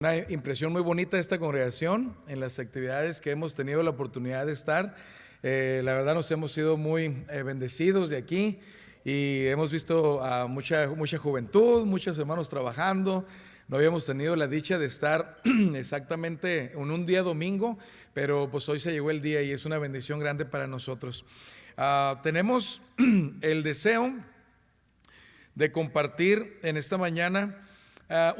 Una impresión muy bonita de esta congregación en las actividades que hemos tenido la oportunidad de estar. La verdad nos hemos sido muy bendecidos de aquí y hemos visto a mucha juventud, muchos hermanos trabajando. No habíamos tenido la dicha de estar exactamente en un día domingo, pero pues hoy se llegó el día y es una bendición grande para nosotros. Tenemos el deseo de compartir en esta mañana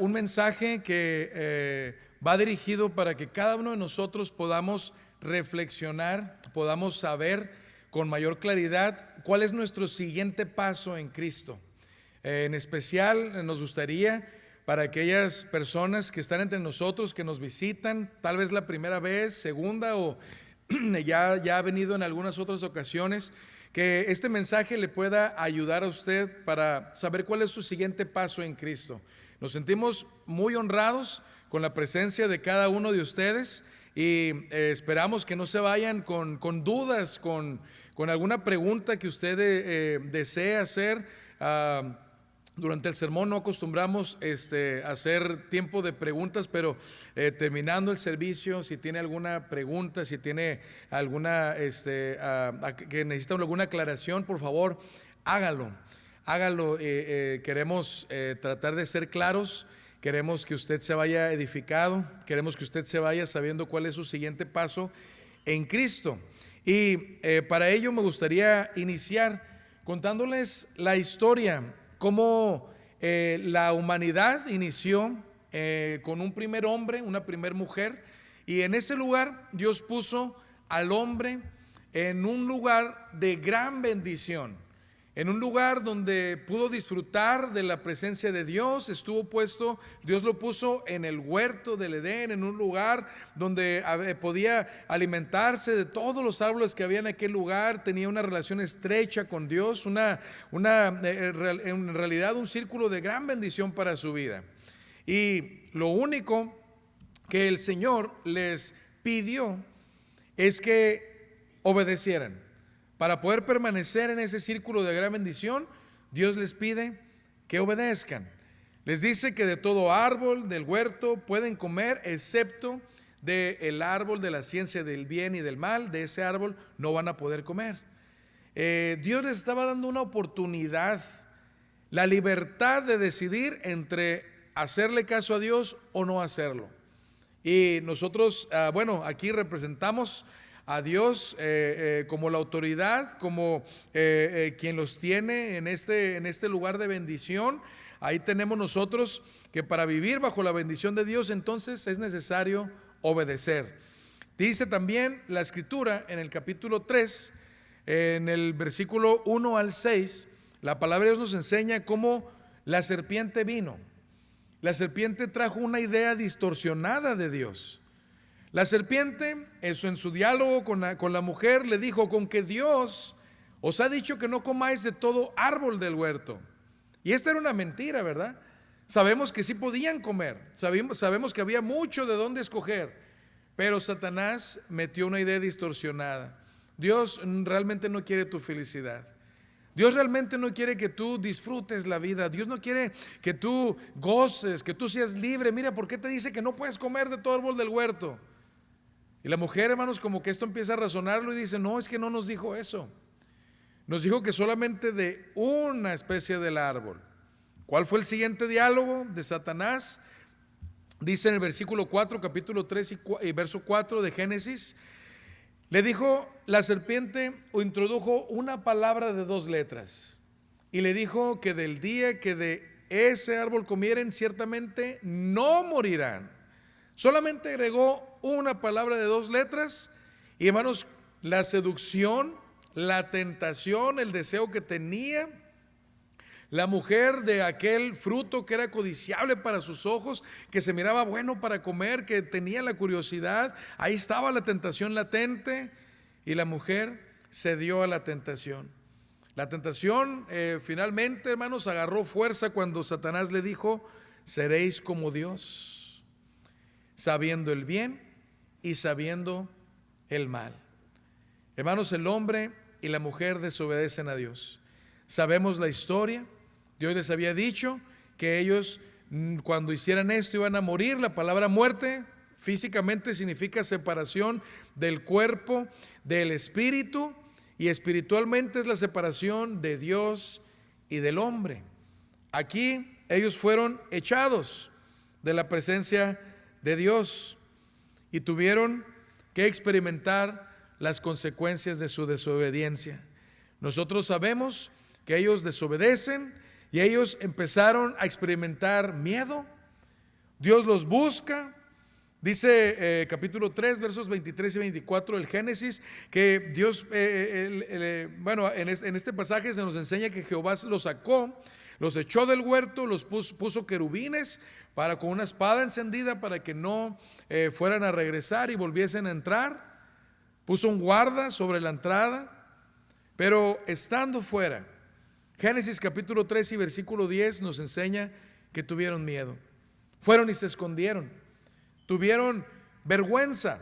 un mensaje que va dirigido para que cada uno de nosotros podamos reflexionar, podamos saber con mayor claridad cuál es nuestro siguiente paso en Cristo. En especial nos gustaría para aquellas personas que están entre nosotros, que nos visitan, tal vez la primera vez, segunda o ya ha venido en algunas otras ocasiones, que este mensaje le pueda ayudar a usted para saber cuál es su siguiente paso en Cristo. Nos sentimos muy honrados con la presencia de cada uno de ustedes y esperamos que no se vayan con dudas, con alguna pregunta que usted desee hacer. Durante el sermón no acostumbramos hacer tiempo de preguntas, pero terminando el servicio, si tiene alguna pregunta, si tiene alguna que necesita alguna aclaración, por favor, hágalo. Queremos tratar de ser claros, queremos que usted se vaya edificado, queremos que usted se vaya sabiendo cuál es su siguiente paso en Cristo. Y para ello me gustaría iniciar contándoles la historia, cómo la humanidad inició con un primer hombre, una primer mujer, y en ese lugar Dios puso al hombre en un lugar de gran bendición, en un lugar donde pudo disfrutar de la presencia de Dios. Dios lo puso en el huerto del Edén, en un lugar donde podía alimentarse de todos los árboles que había en aquel lugar, tenía una relación estrecha con Dios, en realidad un círculo de gran bendición para su vida. Y lo único que el Señor les pidió es que obedecieran. Para poder permanecer en ese círculo de gran bendición, Dios les pide que obedezcan. Les dice que de todo árbol del huerto pueden comer, excepto del árbol de la ciencia del bien y del mal. De ese árbol no van a poder comer. Dios les estaba dando una oportunidad, la libertad de decidir entre hacerle caso a Dios o no hacerlo. Y nosotros, aquí representamos a Dios como la autoridad, como quien los tiene en este lugar de bendición. Ahí tenemos nosotros que para vivir bajo la bendición de Dios, entonces es necesario obedecer. Dice también la Escritura en el capítulo 3, en el versículo 1 al 6, la palabra de Dios nos enseña cómo la serpiente vino. La serpiente trajo una idea distorsionada de Dios. La serpiente, eso en su diálogo con la mujer, le dijo: con que Dios os ha dicho que no comáis de todo árbol del huerto. Y esta era una mentira, ¿verdad? Sabemos que sí podían comer, sabemos que había mucho de dónde escoger, pero Satanás metió una idea distorsionada. Dios realmente no quiere tu felicidad. Dios realmente no quiere que tú disfrutes la vida. Dios no quiere que tú goces, que tú seas libre. Mira, ¿por qué te dice que no puedes comer de todo árbol del huerto? Y la mujer, hermanos, como que esto empieza a razonarlo y dice: no, es que no nos dijo eso. Nos dijo que solamente de una especie del árbol. ¿Cuál fue el siguiente diálogo de Satanás? Dice en el versículo 4, capítulo 3 y verso 4 de Génesis: le dijo la serpiente, o introdujo una palabra de 2 letras, y le dijo que del día que de ese árbol comieren, ciertamente no morirán. Solamente agregó una palabra de 2 letras. Y hermanos, la seducción, la tentación, el deseo que tenía la mujer de aquel fruto que era codiciable para sus ojos, que se miraba bueno para comer, que tenía la curiosidad, ahí estaba la tentación latente, y la mujer cedió a la tentación. La tentación finalmente, hermanos, agarró fuerza cuando Satanás le dijo: seréis como Dios, sabiendo el bien y sabiendo el mal. Hermanos, el hombre y la mujer desobedecen a Dios. Sabemos la historia. Dios les había dicho que ellos cuando hicieran esto iban a morir. La palabra muerte físicamente significa separación del cuerpo, del espíritu, y espiritualmente es la separación de Dios y del hombre. Aquí ellos fueron echados de la presencia de Dios y tuvieron que experimentar las consecuencias de su desobediencia. Nosotros sabemos que ellos desobedecen y ellos empezaron a experimentar miedo. Dios los busca. Dice capítulo 3, versos 23 y 24 del Génesis, que Dios, en este pasaje se nos enseña que Jehová los sacó, los echó del huerto, los puso querubines con una espada encendida para que no fueran a regresar y volviesen a entrar. Puso un guarda sobre la entrada, pero estando fuera, Génesis capítulo 3 y versículo 10 nos enseña que tuvieron miedo. Fueron y se escondieron. Tuvieron vergüenza,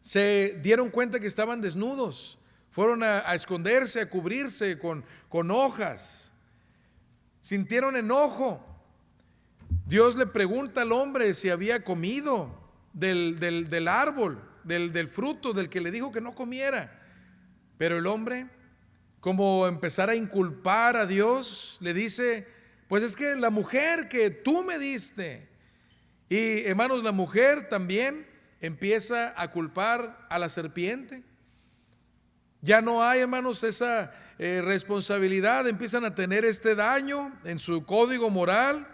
se dieron cuenta que estaban desnudos, fueron a esconderse, a cubrirse con hojas, sintieron enojo. Dios le pregunta al hombre si había comido del árbol, del fruto del que le dijo que no comiera, pero el hombre, como empezar a inculpar a Dios, le dice: pues es que la mujer que tú me diste. Y hermanos, la mujer también empieza a culpar a la serpiente. Ya no hay, hermanos, esa responsabilidad, empiezan a tener este daño en su código moral.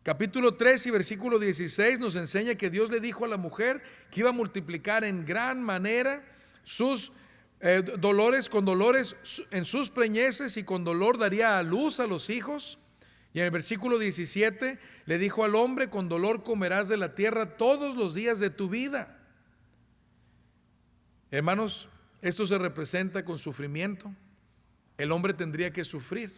Capítulo 3 y versículo 16 nos enseña que Dios le dijo a la mujer que iba a multiplicar en gran manera sus dolores en sus preñeces, y con dolor daría a luz a los hijos. Y en el versículo 17 le dijo al hombre: con dolor comerás de la tierra todos los días de tu vida. Hermanos, esto se representa con sufrimiento. El hombre tendría que sufrir.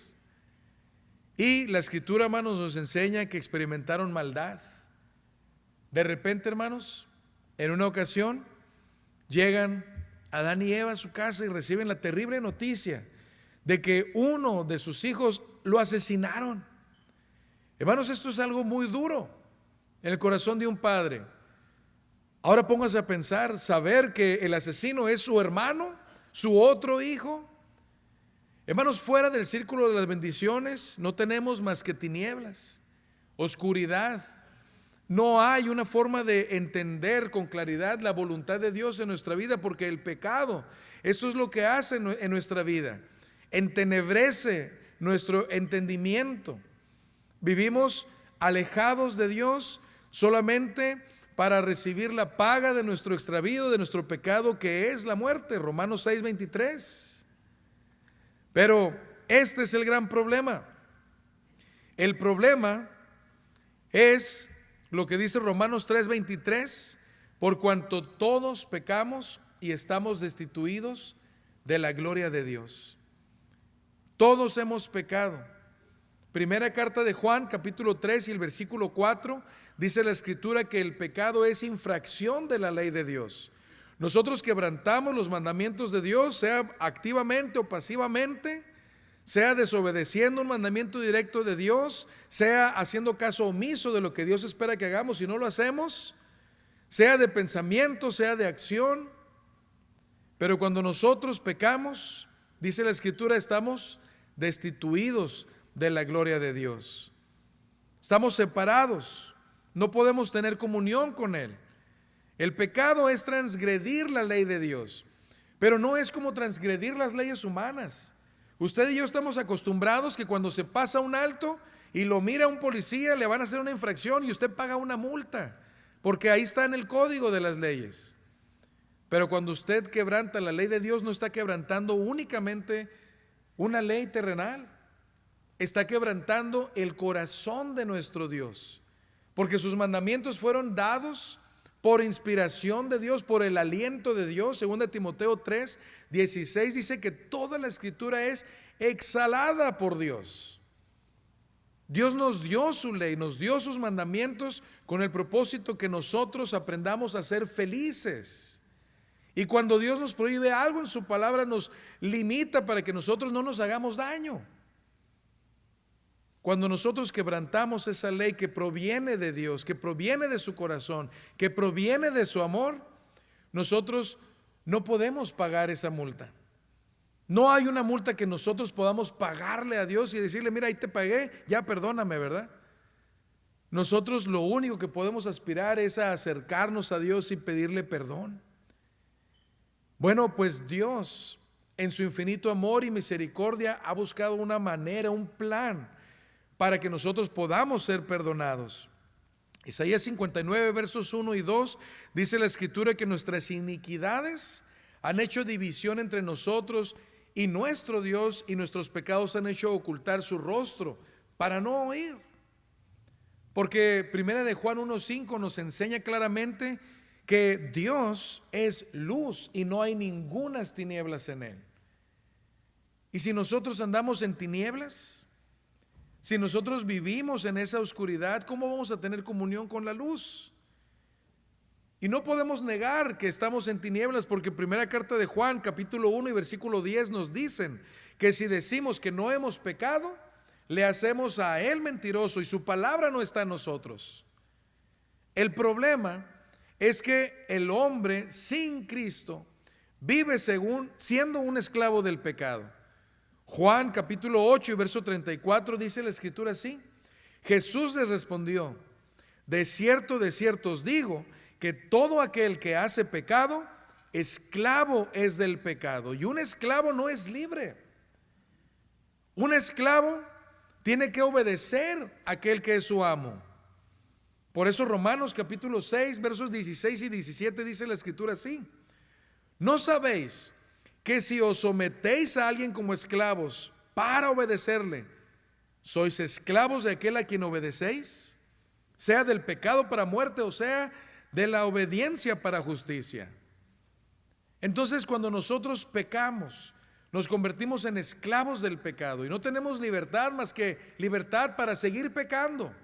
Y la escritura, hermanos, nos enseña que experimentaron maldad. De repente, hermanos, en una ocasión llegan Adán y Eva a su casa y reciben la terrible noticia de que uno de sus hijos lo asesinaron. Hermanos, esto es algo muy duro en el corazón de un padre. Ahora póngase a pensar, saber que el asesino es su hermano, su otro hijo. Hermanos, fuera del círculo de las bendiciones no tenemos más que tinieblas, oscuridad. No hay una forma de entender con claridad la voluntad de Dios en nuestra vida, porque el pecado, eso es lo que hace en nuestra vida, entenebrece nuestro entendimiento. Vivimos alejados de Dios solamente para recibir la paga de nuestro extravío, de nuestro pecado, que es la muerte. Romanos 6:23. Pero este es el gran problema. El problema es lo que dice Romanos 3:23: por cuanto todos pecamos y estamos destituidos de la gloria de Dios. Todos hemos pecado. Primera carta de Juan, capítulo 3 y el versículo 4, dice la escritura que el pecado es infracción de la ley de Dios. Nosotros quebrantamos los mandamientos de Dios, sea activamente o pasivamente, sea desobedeciendo un mandamiento directo de Dios, sea haciendo caso omiso de lo que Dios espera que hagamos y no lo hacemos, sea de pensamiento, sea de acción. Pero cuando nosotros pecamos, dice la escritura, estamos destituidos de la gloria de Dios. Estamos separados, no podemos tener comunión con Él. El pecado es transgredir la ley de Dios, pero no es como transgredir las leyes humanas. Usted y yo estamos acostumbrados que cuando se pasa un alto y lo mira un policía, le van a hacer una infracción y usted paga una multa, porque ahí está en el código de las leyes. Pero cuando usted quebranta la ley de Dios, no está quebrantando únicamente una ley terrenal, está quebrantando el corazón de nuestro Dios, porque sus mandamientos fueron dados por inspiración de Dios, por el aliento de Dios. 2 Timoteo 3:16 dice que toda la escritura es exhalada por Dios. Dios nos dio su ley, nos dio sus mandamientos con el propósito que nosotros aprendamos a ser felices. Y cuando Dios nos prohíbe algo en su palabra, nos limita para que nosotros no nos hagamos daño. Cuando nosotros quebrantamos esa ley que proviene de Dios, que proviene de su corazón, que proviene de su amor, nosotros no podemos pagar esa multa. No hay una multa que nosotros podamos pagarle a Dios y decirle, mira, ahí te pagué, ya perdóname, ¿verdad? Nosotros lo único que podemos aspirar es a acercarnos a Dios y pedirle perdón. Bueno, pues Dios, en su infinito amor y misericordia, ha buscado una manera, un plan para que nosotros podamos ser perdonados. Isaías 59, versos 1 y 2, dice la Escritura que nuestras iniquidades han hecho división entre nosotros y nuestro Dios, y nuestros pecados han hecho ocultar su rostro para no oír. Porque 1 de Juan 1:5 nos enseña claramente que Dios es luz y no hay ningunas tinieblas en él. Y si nosotros andamos en tinieblas, si nosotros vivimos en esa oscuridad, ¿cómo vamos a tener comunión con la luz? Y no podemos negar que estamos en tinieblas, porque primera carta de Juan, capítulo 1 y versículo 10 nos dicen que si decimos que no hemos pecado, le hacemos a él mentiroso y su palabra no está en nosotros. El problema es que el hombre sin Cristo vive siendo un esclavo del pecado. Juan capítulo 8 y verso 34 dice la Escritura así: Jesús les respondió, de cierto os digo, que todo aquel que hace pecado, esclavo es del pecado. Y un esclavo no es libre. Un esclavo tiene que obedecer a aquel que es su amo. Por eso Romanos capítulo 6, versos 16 y 17 dice la Escritura así: ¿no sabéis que si os sometéis a alguien como esclavos para obedecerle, sois esclavos de aquel a quien obedecéis? Sea del pecado para muerte, o sea de la obediencia para justicia. Entonces, cuando nosotros pecamos, nos convertimos en esclavos del pecado y no tenemos libertad más que libertad para seguir pecando.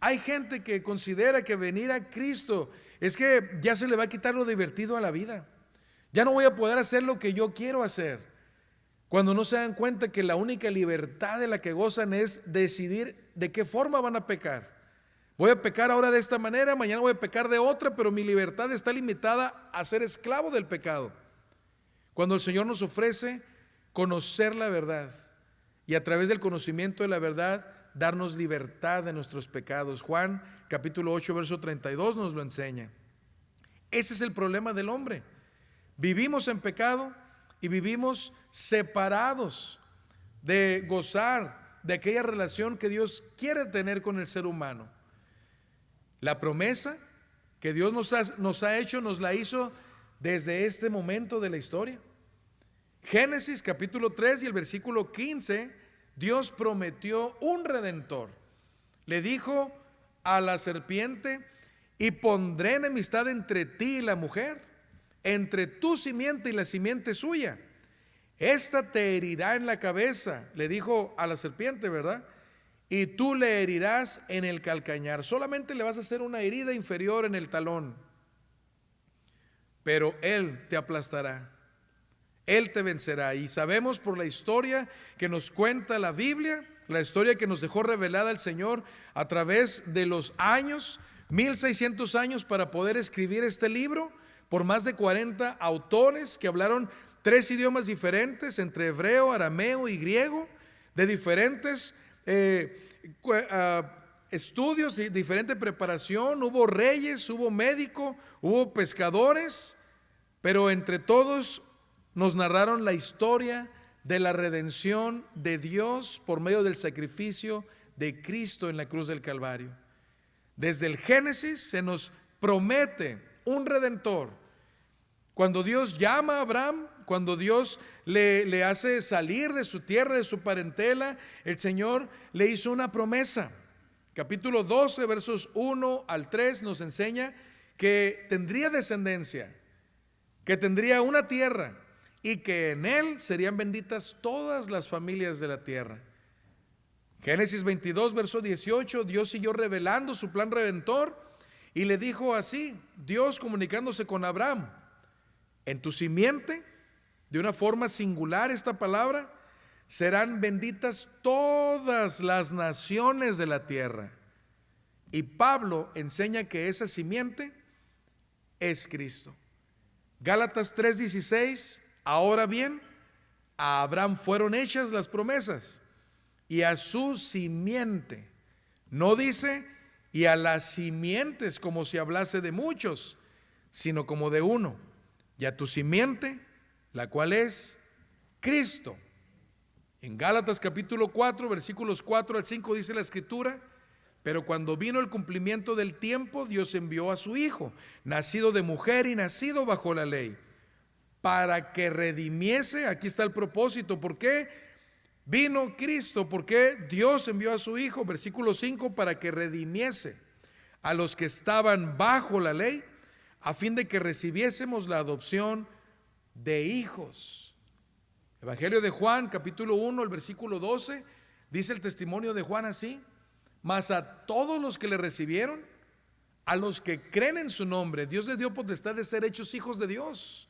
Hay gente que considera que venir a Cristo es que ya se le va a quitar lo divertido a la vida. Ya no voy a poder hacer lo que yo quiero hacer. Cuando no se dan cuenta que la única libertad de la que gozan es decidir de qué forma van a pecar. Voy a pecar ahora de esta manera, mañana voy a pecar de otra, pero mi libertad está limitada a ser esclavo del pecado. Cuando el Señor nos ofrece conocer la verdad y a través del conocimiento de la verdad darnos libertad de nuestros pecados. Juan capítulo 8 verso 32 nos lo enseña. Ese es el problema del hombre. Vivimos en pecado y vivimos separados de gozar de aquella relación que Dios quiere tener con el ser humano. La promesa que Dios nos ha hecho, nos la hizo desde este momento de la historia. Génesis capítulo 3 y el versículo 15, Dios prometió un redentor. Le dijo a la serpiente: y pondré enemistad entre ti y la mujer, entre tu simiente y la simiente suya. Esta te herirá en la cabeza, le dijo a la serpiente, ¿verdad? Y tú le herirás en el calcañar. Solamente le vas a hacer una herida inferior en el talón, pero él te aplastará, él te vencerá. Y sabemos por la historia que nos cuenta la Biblia, la historia que nos dejó revelada el Señor a través de los años, 1600 años para poder escribir este libro, por más de 40 autores que hablaron 3 idiomas diferentes, entre hebreo, arameo y griego, de diferentes estudios y diferente preparación. Hubo reyes, hubo médicos, hubo pescadores, pero entre todos nos narraron la historia de la redención de Dios por medio del sacrificio de Cristo en la cruz del Calvario. Desde el Génesis se nos promete un redentor. Cuando Dios llama a Abraham, cuando Dios le hace salir de su tierra, de su parentela, el Señor le hizo una promesa. Capítulo 12, versos 1 al 3 nos enseña que tendría descendencia, que tendría una tierra y que en él serían benditas todas las familias de la tierra. Génesis 22, verso 18, Dios siguió revelando su plan redentor y le dijo así, Dios comunicándose con Abraham: en tu simiente, de una forma singular esta palabra, serán benditas todas las naciones de la tierra. Y Pablo enseña que esa simiente es Cristo. Gálatas 3:16, ahora bien, a Abraham fueron hechas las promesas y a su simiente. No dice y a las simientes como si hablase de muchos, sino como de uno, y a tu simiente, la cual es Cristo. En Gálatas capítulo 4, versículos 4 al 5 dice la escritura: pero cuando vino el cumplimiento del tiempo, Dios envió a su Hijo, nacido de mujer y nacido bajo la ley, para que redimiese. Aquí está el propósito. ¿Por qué vino Cristo? ¿Por qué Dios envió a su Hijo? Versículo 5, para que redimiese a los que estaban bajo la ley, a fin de que recibiésemos la adopción de hijos. Evangelio de Juan, capítulo 1, el versículo 12, dice el testimonio de Juan así: mas a todos los que le recibieron, a los que creen en su nombre, Dios les dio potestad de ser hechos hijos de Dios,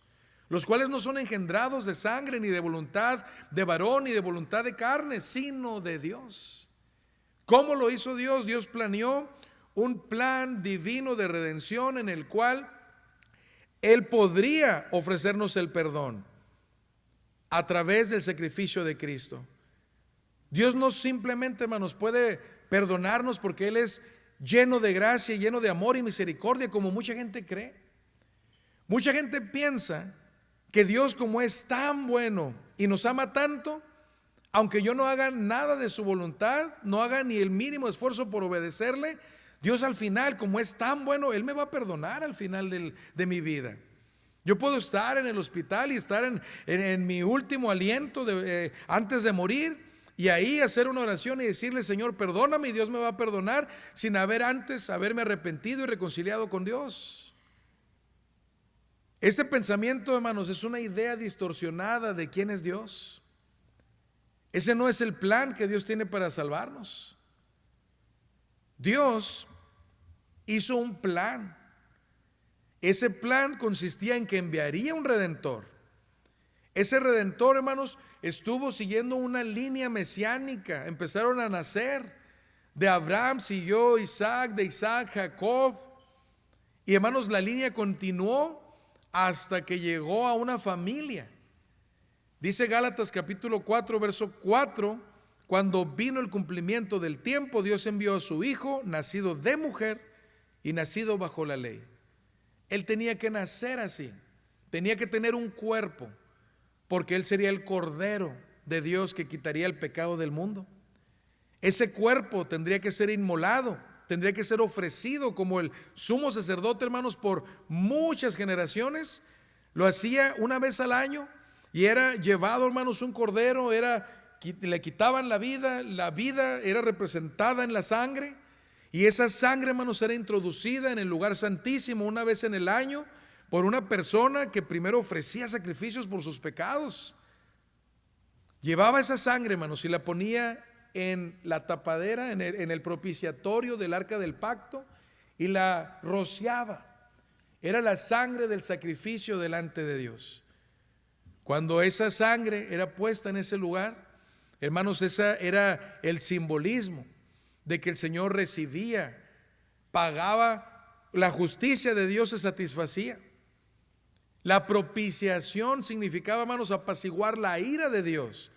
los cuales no son engendrados de sangre, ni de voluntad de varón, ni de voluntad de carne, sino de Dios. ¿Cómo lo hizo Dios? Dios planeó un plan divino de redención en el cual Él podría ofrecernos el perdón a través del sacrificio de Cristo. Dios no simplemente, hermanos, puede perdonarnos porque Él es lleno de gracia, lleno de amor y misericordia, como mucha gente cree. Mucha gente piensa que Dios, como es tan bueno y nos ama tanto, aunque yo no haga nada de su voluntad, no haga ni el mínimo esfuerzo por obedecerle, Dios al final, como es tan bueno, Él me va a perdonar al final de mi vida. Yo puedo estar en el hospital y estar en mi último aliento antes de morir, y ahí hacer una oración y decirle: Señor, perdóname, y Dios me va a perdonar sin haberme arrepentido y reconciliado con Dios. Este pensamiento, hermanos, es una idea distorsionada de quién es Dios. Ese no es el plan que Dios tiene para salvarnos. Dios hizo un plan. Ese plan consistía en que enviaría un redentor. Ese redentor, hermanos, estuvo siguiendo una línea mesiánica. Empezaron a nacer. De Abraham siguió Isaac, de Isaac Jacob. Y, hermanos, la línea continuó hasta que llegó a una familia. Dice Gálatas capítulo 4, verso 4: cuando vino el cumplimiento del tiempo, Dios envió a su Hijo, nacido de mujer y nacido bajo la ley. Él tenía que nacer así, tenía que tener un cuerpo, porque Él sería el Cordero de Dios que quitaría el pecado del mundo. Ese cuerpo tendría que ser inmolado, tendría que ser ofrecido como el sumo sacerdote, hermanos, por muchas generaciones. Lo hacía una vez al año y era llevado, hermanos, un cordero, le quitaban la vida era representada en la sangre, y esa sangre, hermanos, era introducida en el lugar santísimo una vez en el año por una persona que primero ofrecía sacrificios por sus pecados. Llevaba esa sangre, hermanos, y la ponía en la tapadera, en el propiciatorio del arca del pacto, y la rociaba. Era la sangre del sacrificio delante de Dios. Cuando esa sangre era puesta en ese lugar, hermanos, esa era el simbolismo de que el Señor recibía, pagaba, la justicia de Dios se satisfacía. La propiciación significaba, hermanos, apaciguar la ira de Dios.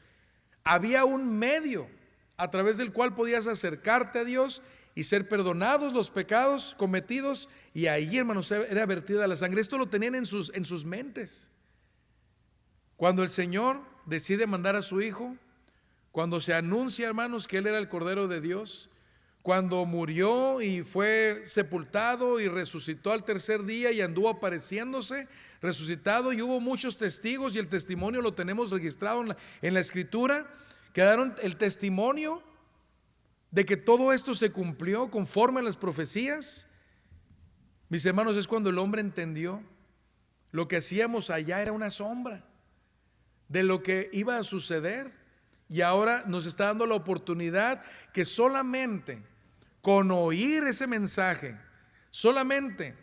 Había un medio a través del cual podías acercarte a Dios y ser perdonados los pecados cometidos, y ahí, hermanos, era vertida la sangre. Esto lo tenían en sus mentes. Cuando el Señor decide mandar a su Hijo, cuando se anuncia, hermanos, que Él era el Cordero de Dios, cuando murió y fue sepultado y resucitó al tercer día y anduvo apareciéndose resucitado, y hubo muchos testigos, y el testimonio lo tenemos registrado en la Escritura, que daron el testimonio de que todo esto se cumplió conforme a las profecías. Mis hermanos, es cuando el hombre entendió lo que hacíamos allá era una sombra de lo que iba a suceder, y ahora nos está dando la oportunidad que solamente con oír ese mensaje, solamente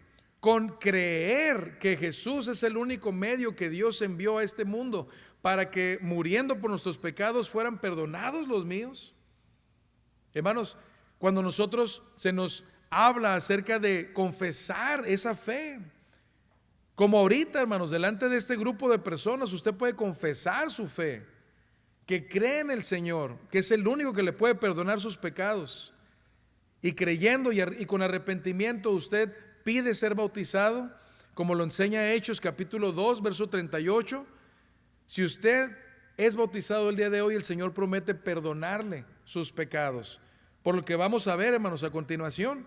con creer que Jesús es el único medio que Dios envió a este mundo para que muriendo por nuestros pecados fueran perdonados los míos. Hermanos, cuando nosotros se nos habla acerca de confesar esa fe, como ahorita, hermanos, delante de este grupo de personas, usted puede confesar su fe, que cree en el Señor, que es el único que le puede perdonar sus pecados, y creyendo y con arrepentimiento usted pide ser bautizado, como lo enseña Hechos capítulo 2, verso 38. Si usted es bautizado el día de hoy, el Señor promete perdonarle sus pecados. Por lo que vamos a ver, hermanos, a continuación,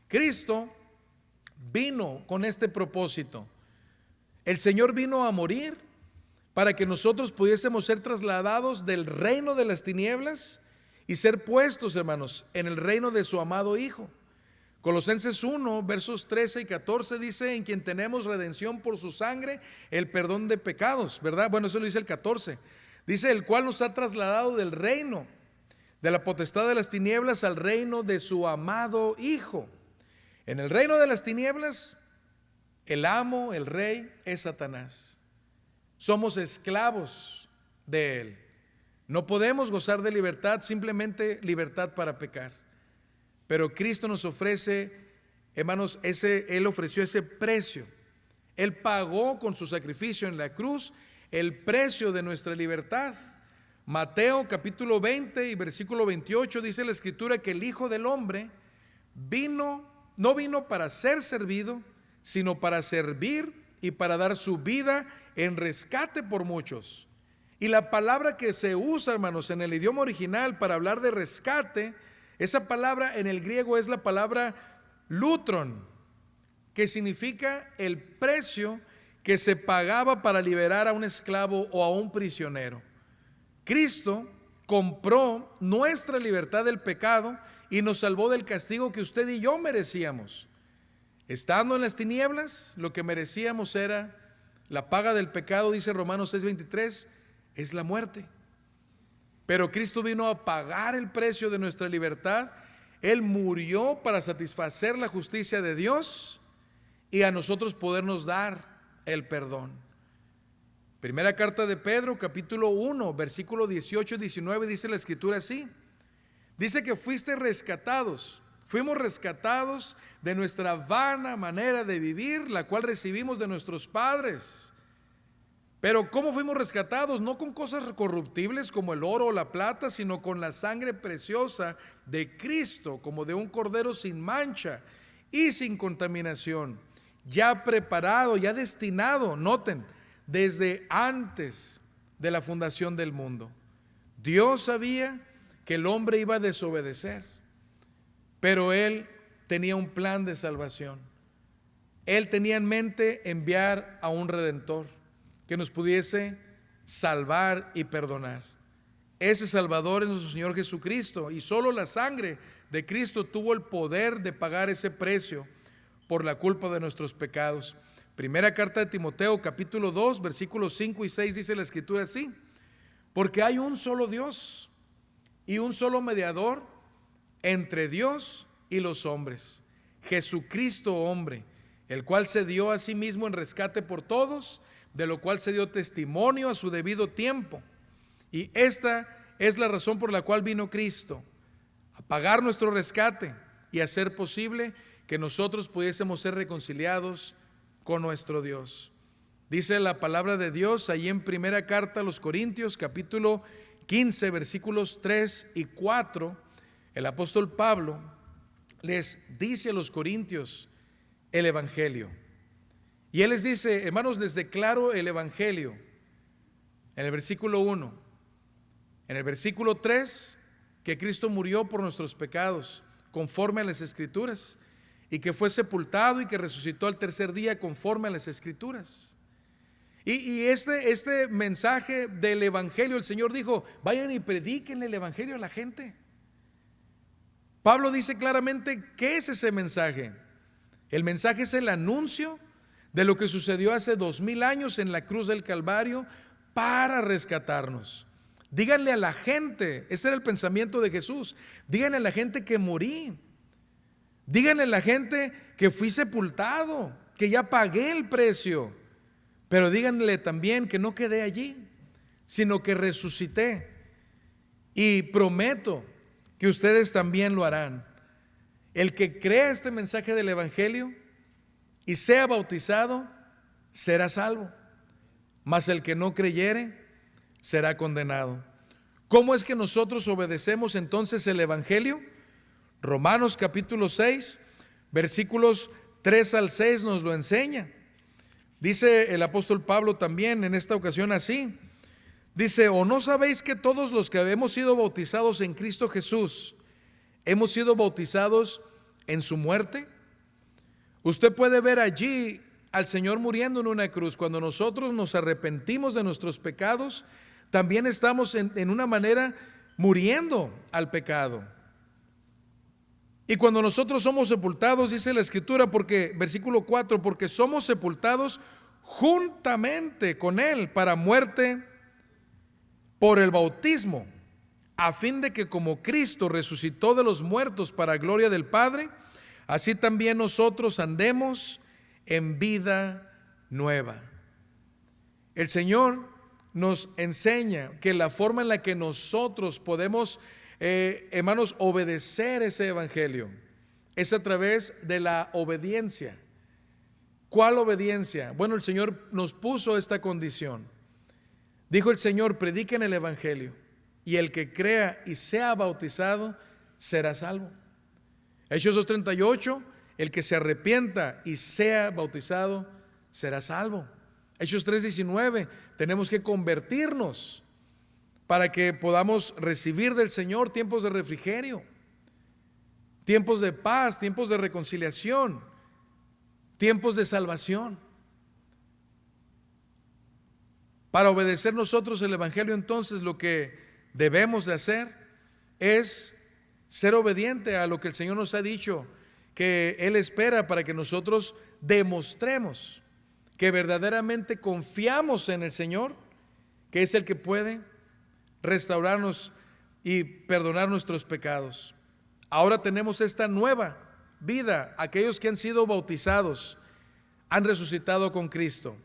Cristo vino con este propósito. El Señor vino a morir para que nosotros pudiésemos ser trasladados del reino de las tinieblas y ser puestos, hermanos, en el reino de su amado Hijo. Colosenses 1, versos 13 y 14 dice: en quien tenemos redención por su sangre, el perdón de pecados, ¿verdad? Bueno, eso lo dice el 14. Dice: el cual nos ha trasladado del reino de la potestad de las tinieblas al reino de su amado Hijo. En el reino de las tinieblas, el amo, el rey, es Satanás. Somos esclavos de él. No podemos gozar de libertad, simplemente libertad para pecar. Pero Cristo nos ofrece, hermanos, Él ofreció ese precio. Él pagó con su sacrificio en la cruz el precio de nuestra libertad. Mateo capítulo 20 y versículo 28 dice la Escritura que el Hijo del Hombre no vino para ser servido, sino para servir y para dar su vida en rescate por muchos. Y la palabra que se usa, hermanos, en el idioma original para hablar de rescate, esa palabra en el griego es la palabra lutron, que significa el precio que se pagaba para liberar a un esclavo o a un prisionero. Cristo compró nuestra libertad del pecado y nos salvó del castigo que usted y yo merecíamos. Estando en las tinieblas, lo que merecíamos era la paga del pecado, dice Romanos 6:23, es la muerte. Pero Cristo vino a pagar el precio de nuestra libertad. Él murió para satisfacer la justicia de Dios y a nosotros podernos dar el perdón. Primera carta de Pedro, capítulo 1, versículo 18 y 19, dice la Escritura así. Dice que fuimos rescatados de nuestra vana manera de vivir, la cual recibimos de nuestros padres. Pero ¿cómo fuimos rescatados? No con cosas corruptibles como el oro o la plata, sino con la sangre preciosa de Cristo, como de un cordero sin mancha y sin contaminación, ya preparado, ya destinado, noten, desde antes de la fundación del mundo. Dios sabía que el hombre iba a desobedecer, pero Él tenía un plan de salvación. Él tenía en mente enviar a un redentor que nos pudiese salvar y perdonar. Ese Salvador es nuestro Señor Jesucristo, y solo la sangre de Cristo tuvo el poder de pagar ese precio por la culpa de nuestros pecados. Primera carta de Timoteo, capítulo 2, versículos 5 y 6, dice la Escritura así: porque hay un solo Dios y un solo mediador entre Dios y los hombres, Jesucristo hombre, el cual se dio a sí mismo en rescate por todos, de lo cual se dio testimonio a su debido tiempo. Y esta es la razón por la cual vino Cristo, a pagar nuestro rescate y a hacer posible que nosotros pudiésemos ser reconciliados con nuestro Dios. Dice la palabra de Dios ahí en primera carta a los Corintios, capítulo 15, versículos 3 y 4, el apóstol Pablo les dice a los corintios el evangelio. Y él les dice: hermanos, les declaro el evangelio, en el versículo 1. En el versículo 3, que Cristo murió por nuestros pecados, conforme a las Escrituras, y que fue sepultado y que resucitó al tercer día, conforme a las Escrituras. Y este mensaje del evangelio, el Señor dijo: vayan y predíquenle el evangelio a la gente. Pablo dice claramente: ¿qué es ese mensaje? El mensaje es el anuncio de lo que sucedió hace 2000 años en la cruz del Calvario para rescatarnos. Díganle a la gente, ese era el pensamiento de Jesús, díganle a la gente que morí, díganle a la gente que fui sepultado que ya pagué el precio, pero díganle también que no quedé allí, sino que resucité. Y prometo que ustedes también lo harán. El que crea este mensaje del Evangelio y sea bautizado, será salvo. Mas el que no creyere, será condenado. ¿Cómo es que nosotros obedecemos entonces el Evangelio? Romanos capítulo 6, versículos 3 al 6 nos lo enseña. Dice el apóstol Pablo también en esta ocasión así. Dice: ¿o no sabéis que todos los que hemos sido bautizados en Cristo Jesús, hemos sido bautizados en su muerte? Usted puede ver allí al Señor muriendo en una cruz. Cuando nosotros nos arrepentimos de nuestros pecados, también estamos en una manera muriendo al pecado. Y cuando nosotros somos sepultados, dice la Escritura, versículo 4, porque somos sepultados juntamente con Él para muerte por el bautismo, a fin de que como Cristo resucitó de los muertos para gloria del Padre, así también nosotros andemos en vida nueva. El Señor nos enseña que la forma en la que nosotros podemos, hermanos, obedecer ese evangelio es a través de la obediencia. ¿Cuál obediencia? Bueno, el Señor nos puso esta condición. Dijo el Señor: prediquen el evangelio, y el que crea y sea bautizado será salvo. Hechos 2:38, el que se arrepienta y sea bautizado será salvo. Hechos 3:19, tenemos que convertirnos para que podamos recibir del Señor tiempos de refrigerio, tiempos de paz, tiempos de reconciliación, tiempos de salvación. Para obedecer nosotros el evangelio, entonces lo que debemos de hacer es ser obediente a lo que el Señor nos ha dicho que Él espera, para que nosotros demostremos que verdaderamente confiamos en el Señor, que es el que puede restaurarnos y perdonar nuestros pecados. Ahora tenemos esta nueva vida. Aquellos que han sido bautizados han resucitado con Cristo.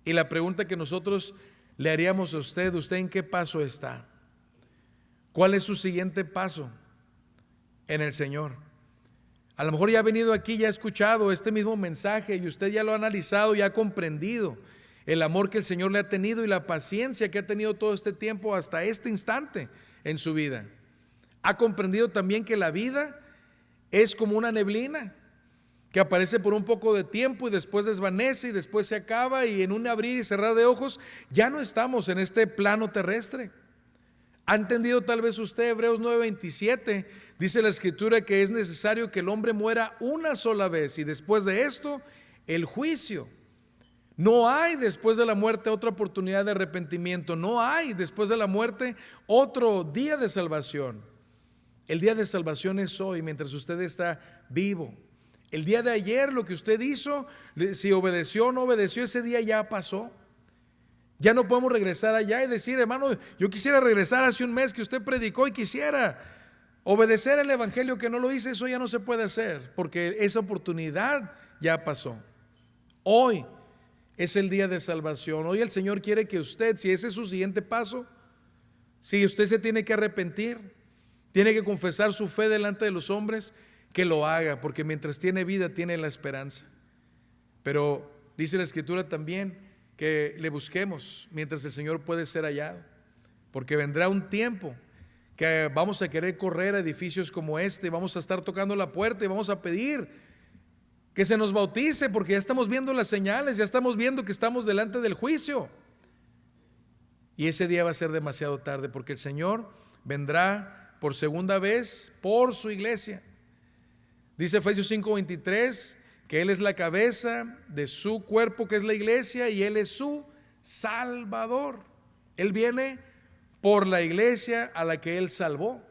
Y la pregunta que nosotros le haríamos a usted en qué paso está. ¿Cuál es su siguiente paso en el Señor? A lo mejor ya ha venido aquí, ya ha escuchado este mismo mensaje y usted ya lo ha analizado y ha comprendido el amor que el Señor le ha tenido y la paciencia que ha tenido todo este tiempo hasta este instante en su vida. Ha comprendido también que la vida es como una neblina que aparece por un poco de tiempo y después desvanece y después se acaba, y en un abrir y cerrar de ojos ya no estamos en este plano terrestre. ¿Ha entendido tal vez usted Hebreos 9:27? Dice la Escritura que es necesario que el hombre muera una sola vez y después de esto el juicio. No hay después de la muerte otra oportunidad de arrepentimiento. No hay después de la muerte otro día de salvación. El día de salvación es hoy, mientras usted está vivo. El día de ayer, lo que usted hizo, si obedeció o no obedeció, ese día ya pasó. Ya no podemos regresar allá y decir: hermano, yo quisiera regresar hace un mes que usted predicó y quisiera obedecer el evangelio, que no lo hice. Eso ya no se puede hacer, porque esa oportunidad ya pasó. Hoy es el día de salvación. Hoy el Señor quiere que usted, si ese es su siguiente paso, si usted se tiene que arrepentir, tiene que confesar su fe delante de los hombres, que lo haga, porque mientras tiene vida tiene la esperanza. Pero dice la Escritura también que le busquemos mientras el Señor puede ser hallado, porque vendrá un tiempo que vamos a querer correr a edificios como este, vamos a estar tocando la puerta y vamos a pedir que se nos bautice, porque ya estamos viendo las señales, ya estamos viendo que estamos delante del juicio. Y ese día va a ser demasiado tarde, porque el Señor vendrá por segunda vez por su iglesia. Dice Efesios 5:23 que Él es la cabeza de su cuerpo, que es la iglesia, y Él es su Salvador. Él viene por la iglesia a la que Él salvó.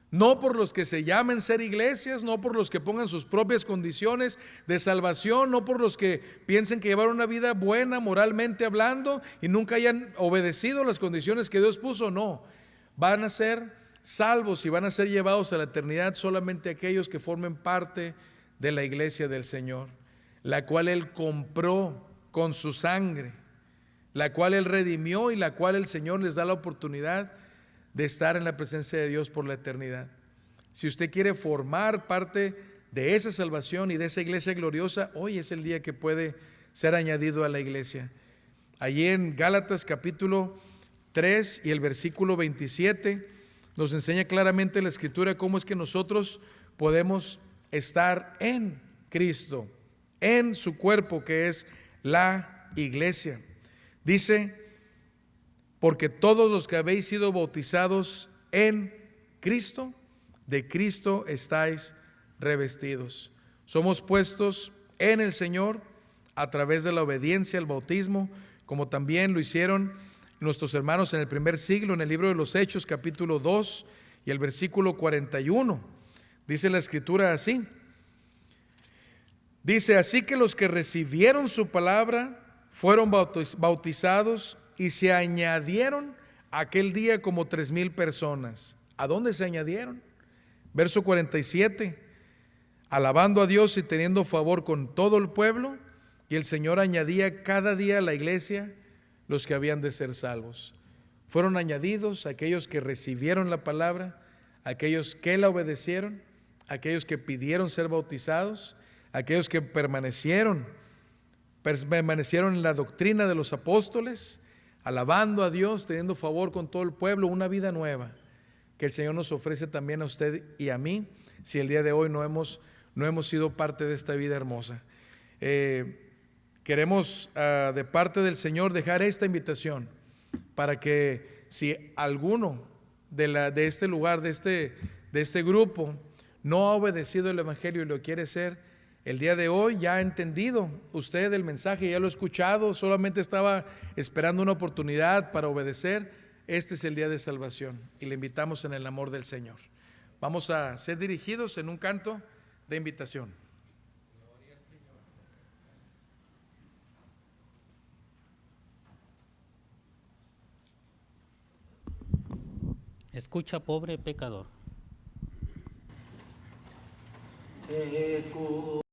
No por los que se llamen ser iglesias, no por los que pongan sus propias condiciones de salvación, no por los que piensen que llevar una vida buena moralmente hablando y nunca hayan obedecido las condiciones que Dios puso. No, van a ser salvos y van a ser llevados a la eternidad solamente aquellos que formen parte de la iglesia del Señor. la cual Él compró con su sangre, la cual Él redimió y la cual el Señor les da la oportunidad de estar en la presencia de Dios por la eternidad. Si usted quiere formar parte de esa salvación y de esa iglesia gloriosa, hoy es el día que puede ser añadido a la iglesia. Allí en Gálatas capítulo 3 y el versículo 27 nos enseña claramente la Escritura cómo es que nosotros podemos estar en Cristo, en su cuerpo que es la iglesia. Dice, porque todos los que habéis sido bautizados en Cristo, de Cristo estáis revestidos. Somos puestos en el Señor a través de la obediencia al bautismo, como también lo hicieron nuestros hermanos en el primer siglo, en el libro de los Hechos, capítulo 2 y el versículo 41. Dice la Escritura así. Dice, así que los que recibieron su palabra fueron bautizados y se añadieron aquel día como 3,000 personas. ¿A dónde se añadieron? Verso 47, alabando a Dios y teniendo favor con todo el pueblo, y el Señor añadía cada día a la iglesia los que habían de ser salvos. Fueron añadidos aquellos que recibieron la palabra, aquellos que la obedecieron, aquellos que pidieron ser bautizados, aquellos que permanecieron en la doctrina de los apóstoles, alabando a Dios, teniendo favor con todo el pueblo, una vida nueva que el Señor nos ofrece también a usted y a mí, si el día de hoy no hemos sido parte de esta vida hermosa. Queremos de parte del Señor dejar esta invitación para que si alguno de este lugar, de este grupo, no ha obedecido el Evangelio y lo quiere ser, el día de hoy ya ha entendido usted el mensaje, ya lo ha escuchado, solamente estaba esperando una oportunidad para obedecer. Este es el día de salvación y le invitamos en el amor del Señor. Vamos a ser dirigidos en un canto de invitación. Escucha, pobre pecador.